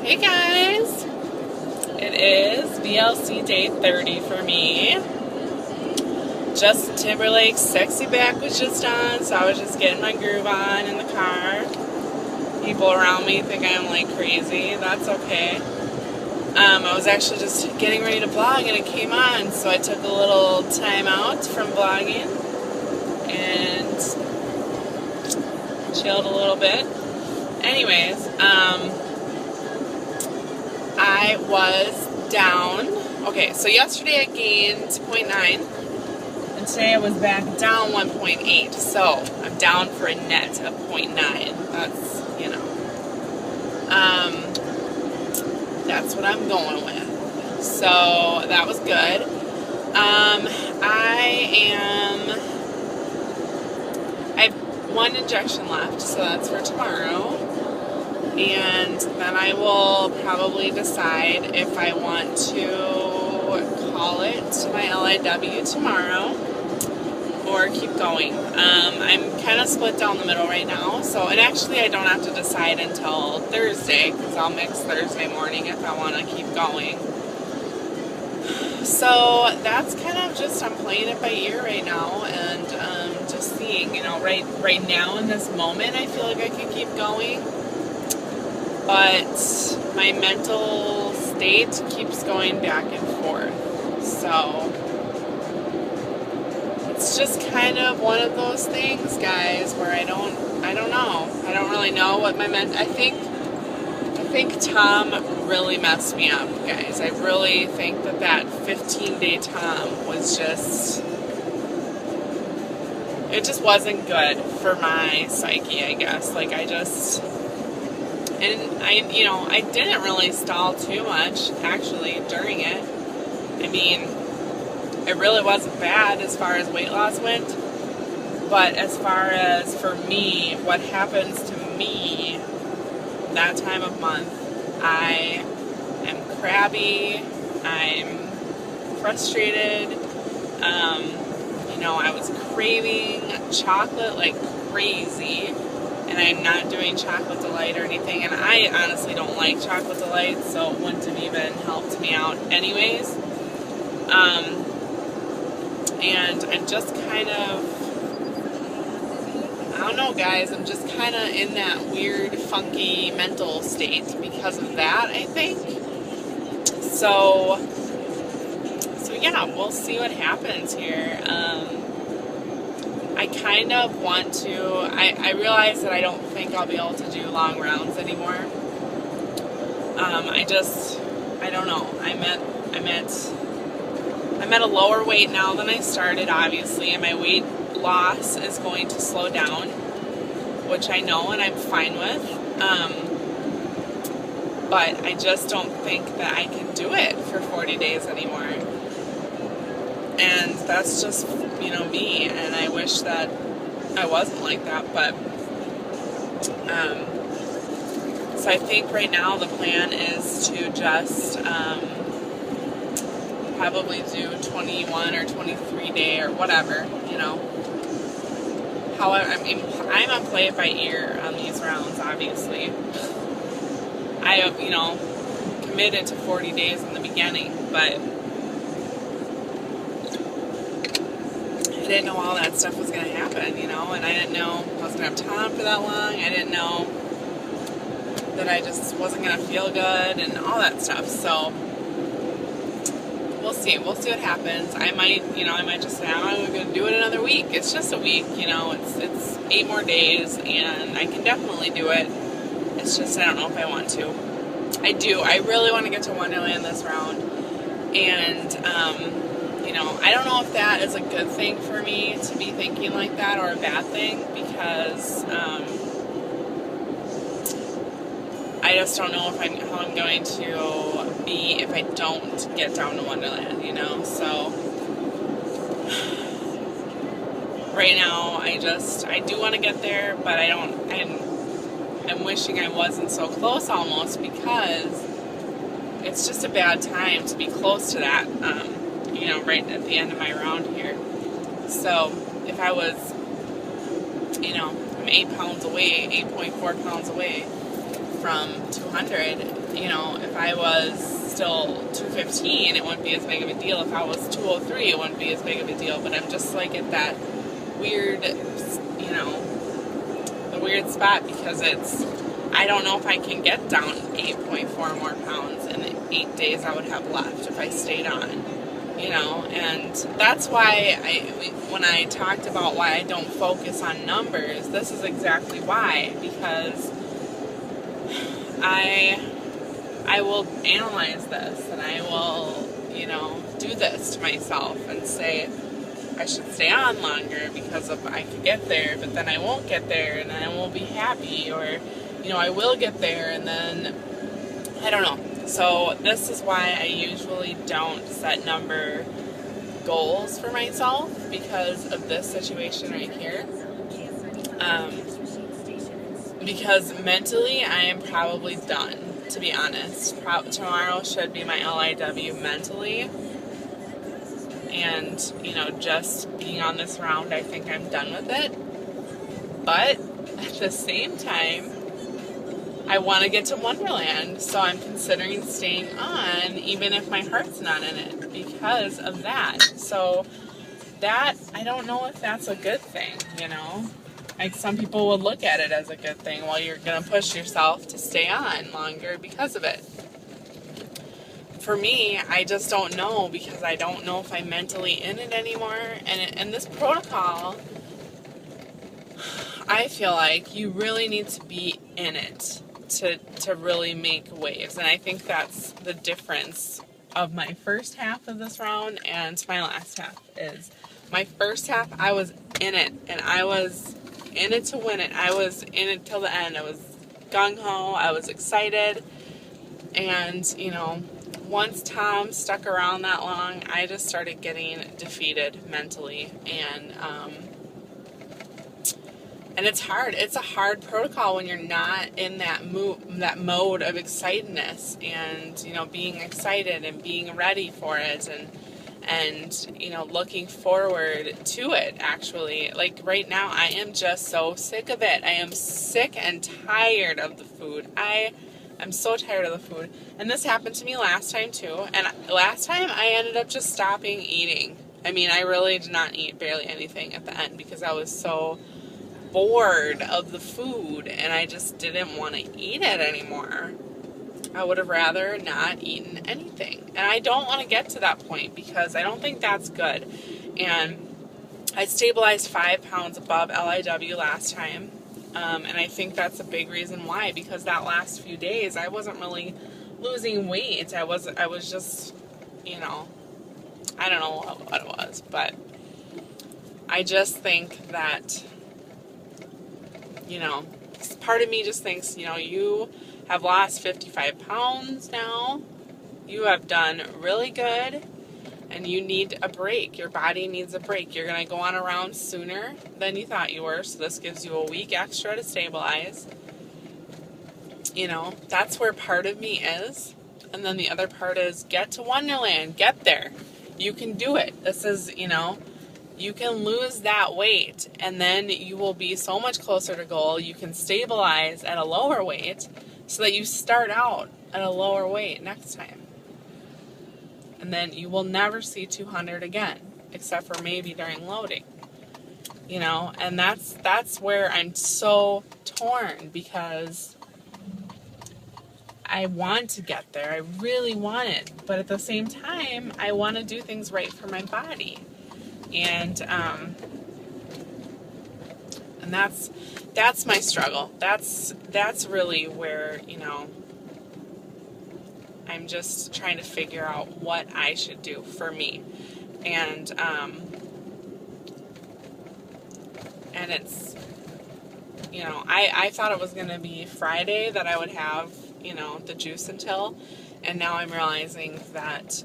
Hey guys, it is VLC day 30 for me. Justin Timberlake's Sexy Back was just on, so I was just getting my groove on in the car. People around me think I'm like crazy. That's okay. I was actually just getting ready to vlog and it came on, so I took a little time out from vlogging and chilled a little bit. Anyways, I was down. Okay, so yesterday I gained 0.9 and today I was back down 1.8. So I'm down for a net of 0.9. That's, you know, that's what I'm going with. So that was good. I have one injection left, so that's for tomorrow. And then I will probably decide if I want to call it my LIW tomorrow or keep going. I'm kind of split down the middle right now, so, and actually I don't have to decide until Thursday, because I'll mix Thursday morning if I want to keep going. So that's kind of just, I'm playing it by ear right now, and just seeing, you know, right now in this moment I feel like I can keep going. But my mental state keeps going back and forth. So it's just kind of one of those things, guys, where I don't know. I don't really know what my I think Tom really messed me up, guys. I really think that 15-day Tom was just, it just wasn't good for my psyche, I guess. Like, and I didn't really stall too much, actually, during it. I mean, it really wasn't bad as far as weight loss went. But as far as, for me, what happens to me that time of month, I am crabby, I'm frustrated, I was craving chocolate like crazy. And I'm not doing chocolate delight or anything, and I honestly don't like chocolate delight, so it wouldn't have even helped me out anyways. And I'm just kind of, I don't know, guys, I'm just kind of in that weird, funky mental state because of that, I think. So yeah, we'll see what happens here. I kind of want to, I realize that I don't think I'll be able to do long rounds anymore. I don't know. I'm at a lower weight now than I started, obviously, and my weight loss is going to slow down, which I know and I'm fine with. But I just don't think that I can do it for 40 days anymore. And that's just, me, and I wish that I wasn't like that, but, so I think right now the plan is to just, probably do 21 or 23 day or whatever, However, I'm on play it by ear on these rounds, obviously. I, committed to 40 days in the beginning, but I didn't know all that stuff was going to happen, and I didn't know I was going to have time for that long. I didn't know that I just wasn't going to feel good and all that stuff. So we'll see what happens. I might just say, I'm going to do it another week. It's just a week, it's 8 more days, and I can definitely do it. It's just, I don't know if I want to. I really want to get to Wonderland this round, and, I don't know if that is a good thing for me to be thinking like that or a bad thing, because I just don't know how I'm going to be if I don't get down to Wonderland, so right now I do want to get there, but I'm wishing I wasn't so close almost, because it's just a bad time to be close to that, right at the end of my round here. So if I was, I'm 8 pounds away, 8.4 pounds away, from 200. If I was still 215, it wouldn't be as big of a deal. If I was 203, it wouldn't be as big of a deal. But I'm just like at that weird, the weird spot because I don't know if I can get down 8.4 more pounds in the 8 days I would have left if I stayed on. And that's why when I talked about why I don't focus on numbers, this is exactly why, because I will analyze this and I will, do this to myself and say I should stay on longer because I could get there, but then I won't get there and then I won't be happy, or, I will get there and then, I don't know. So this is why I usually don't set number goals for myself because of this situation right here. Because mentally I am probably done, to be honest. Tomorrow should be my LIW mentally. And, just being on this round, I think I'm done with it. But at the same time, I want to get to Wonderland, so I'm considering staying on, even if my heart's not in it, because of that. So that, I don't know if that's a good thing, Like, some people would look at it as a good thing. Well, you're going to push yourself to stay on longer because of it. For me, I just don't know, because I don't know if I'm mentally in it anymore. And this protocol, I feel like you really need to be in it to really make waves. And I think that's the difference of my first half of this round and my last half. Is my first half, I was in it, and I was in it to win it. I was in it till the end. I was gung-ho. I was excited. And, once Tom stuck around that long, I just started getting defeated mentally. And it's hard. It's a hard protocol when you're not in that mode of excitedness and, being excited and being ready for it and looking forward to it, actually. Like, right now, I am just so sick of it. I am sick and tired of the food. I'm so tired of the food. And this happened to me last time, too. And last time, I ended up just stopping eating. I mean, I really did not eat barely anything at the end because I was so bored of the food and I just didn't want to eat it anymore. I would have rather not eaten anything. And I don't want to get to that point because I don't think that's good. And I stabilized 5 pounds above LIW last time. And I think that's a big reason why, because that last few days I wasn't really losing weight. I was just, I don't know what it was, but I just think that, part of me just thinks, you have lost 55 pounds now. You have done really good, and you need a break. Your body needs a break. You're going to go on a round sooner than you thought you were, so this gives you a week extra to stabilize. That's where part of me is. And then the other part is get to Wonderland. Get there. You can do it. This is, you can lose that weight, and then you will be so much closer to goal. You can stabilize at a lower weight so that you start out at a lower weight next time. And then you will never see 200 again, except for maybe during loading. And that's where I'm so torn, because I want to get there. I really want it. But at the same time, I want to do things right for my body. And that's my struggle. That's really where, I'm just trying to figure out what I should do for me. And it's, I thought it was going to be Friday that I would have, the juice until, and now I'm realizing that,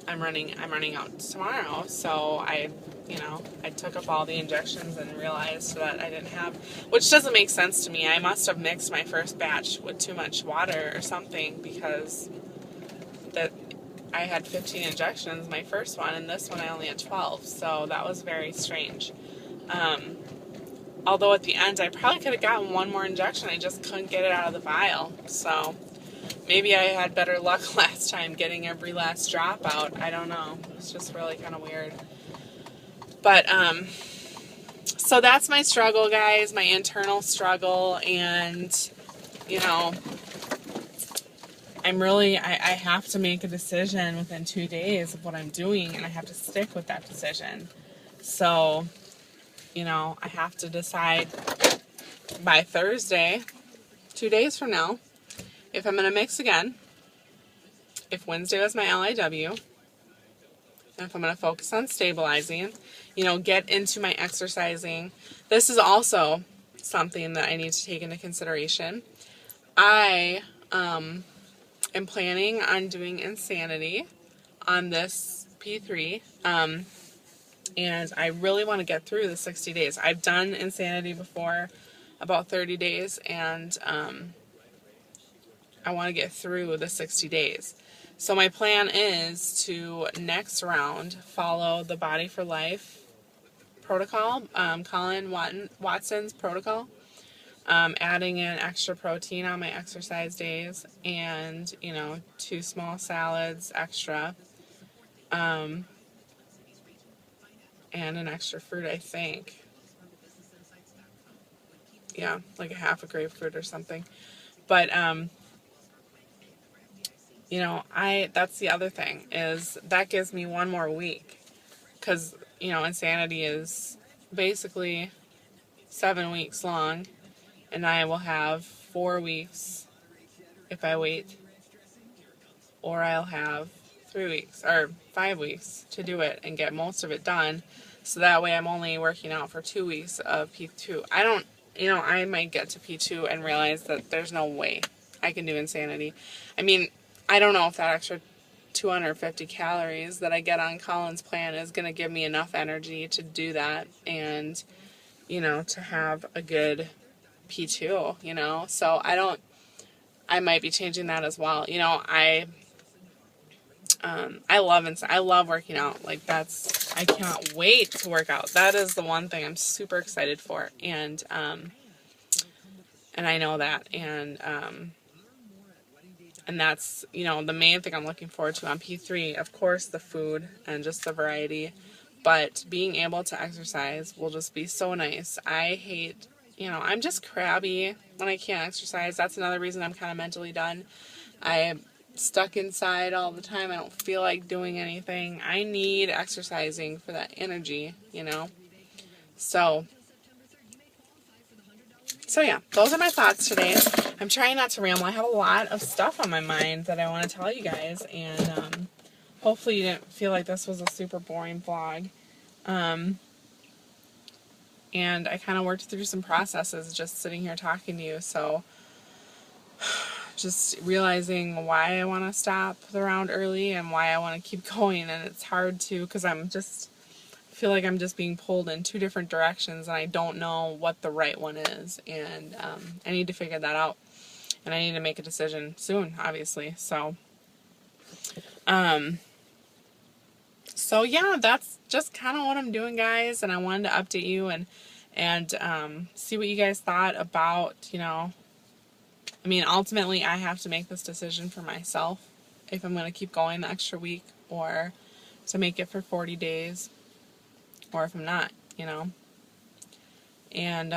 I'm running out tomorrow, so I took up all the injections and realized that I didn't have, which doesn't make sense to me. I must have mixed my first batch with too much water or something, because that I had 15 injections, my first one, and this one I only had 12, so that was very strange. although at the end I probably could have gotten one more injection, I just couldn't get it out of the vial. So maybe I had better luck last time getting every last drop out. I don't know. It was just really kind of weird. But so that's my struggle, guys, my internal struggle. And you know, I have to make a decision within 2 days of what I'm doing, and I have to stick with that decision. So, you know, I have to decide by Thursday, 2 days from now, if I'm going to mix again, if Wednesday was my LIW, and if I'm going to focus on stabilizing, you know, get into my exercising. This is also something that I need to take into consideration. I am planning on doing Insanity on this P3, and I really want to get through the 60 days. I've done Insanity before, about 30 days, and I want to get through the 60 days. So my plan is to, next round, follow the Body for Life protocol, Colin Watson's protocol, adding in extra protein on my exercise days, and, you know, 2 small salads extra, and an extra fruit, I think. Yeah, like a half a grapefruit or something. But, you know, that's the other thing, is that gives me 1 more week. Because, you know, Insanity is basically 7 weeks long, and I will have 4 weeks if I wait, or I'll have 3 weeks, or 5 weeks to do it and get most of it done. So that way I'm only working out for 2 weeks of P2. I might get to P2 and realize that there's no way I can do Insanity. I mean, I don't know if that extra 250 calories that I get on Colin's plan is going to give me enough energy to do that and, you know, to have a good P2, you know. So I might be changing that as well. You know, I love working out. Like, I cannot wait to work out. That is the one thing I'm super excited for. And I know that. And that's, you know, the main thing I'm looking forward to on P3. Of course, the food and just the variety. But being able to exercise will just be so nice. I hate, you know, I'm just crabby when I can't exercise. That's another reason I'm kind of mentally done. I'm stuck inside all the time. I don't feel like doing anything. I need exercising for that energy, you know. So yeah, those are my thoughts today. I'm trying not to ramble. I have a lot of stuff on my mind that I want to tell you guys, and hopefully you didn't feel like this was a super boring vlog. And I kind of worked through some processes just sitting here talking to you, so just realizing why I want to stop the round early and why I want to keep going, and it's hard to, because I feel like I'm just being pulled in 2 different directions, and I don't know what the right one is, and I need to figure that out, and I need to make a decision soon, obviously. So yeah, that's just kind of what I'm doing, guys, and I wanted to update you and see what you guys thought about, you know, I mean, ultimately I have to make this decision for myself if I'm going to keep going the extra week, or to make it for 40 days, or if I'm not, you know. And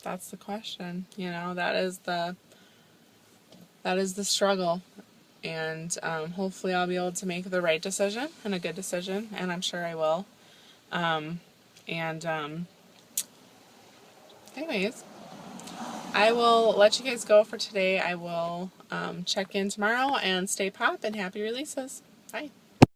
that's the question, you know. That is the struggle, and hopefully I'll be able to make the right decision and a good decision, and I'm sure I will. Anyways, I will let you guys go for today. I will check in tomorrow, and stay pop and happy releases. Bye.